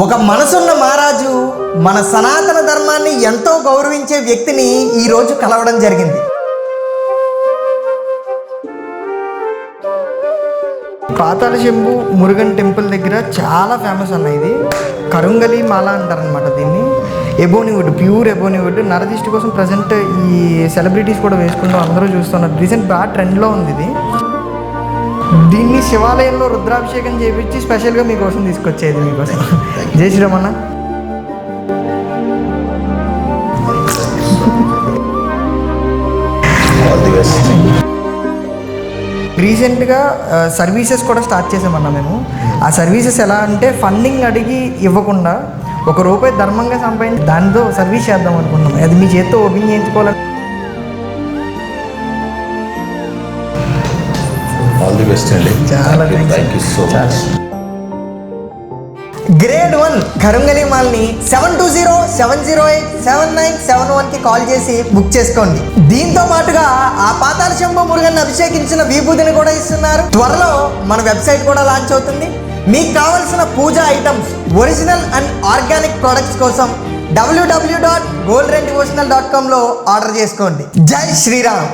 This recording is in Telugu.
ఒక మనసున్న మహారాజు మన సనాతన ధర్మాన్ని ఎంతో గౌరవించే వ్యక్తిని ఈరోజు కలవడం జరిగింది. పాతాళ శంభు మురుగన్ టెంపుల్ దగ్గర చాలా ఫేమస్ అన్న. ఇది కరుంగలి మాల అంటారనమాట. దీన్ని ఎబోనీవుడ్, ప్యూర్ ఎబోనీవుడ్. నరదిష్టి కోసం ప్రజెంట్ ఈ సెలబ్రిటీస్ కూడా వేసుకుంటూ అందరూ చూస్తున్నారు. రీసెంట్ బాగా ట్రెండ్లో ఉంది ఇది. దీన్ని శివాలయంలో రుద్రాభిషేకం చేయించి స్పెషల్గా మీకోసం తీసుకొచ్చేది మీకోసం. జై శ్రీరామ్ అన్న. రీసెంట్గా సర్వీసెస్ కూడా స్టార్ట్ చేసామన్నా మేము. ఆ సర్వీసెస్ ఎలా అంటే ఫండింగ్ అడిగి ఇవ్వకుండా ₹1 ధర్మంగా సంపాదించి దానితో సర్వీస్ చేద్దాం అనుకున్నాం. అది మీ చేత్తో ఓపెన్ చేయించుకోవాలని. ఆల్ ది బెస్ట్ అండి. చాలా thank you so much. Grade 1 కరుంగలి మాల్ని 7207087971కి కాల్ చేసి బుక్ చేసుకోండి. దీంతో పాటుగా ఆ పాతాళ శంభు మురుగన్ అభిషేకించిన విభూతిని కూడా ఇస్తున్నారు. త్వరలో మన వెబ్సైట్ కూడా లాంచ్ అవుతుంది. మీకు కావాల్సిన puja items, original and organic products కోసం www.goldendevotional.com ఆర్డర్ చేసుకోండి. జై శ్రీరామ్.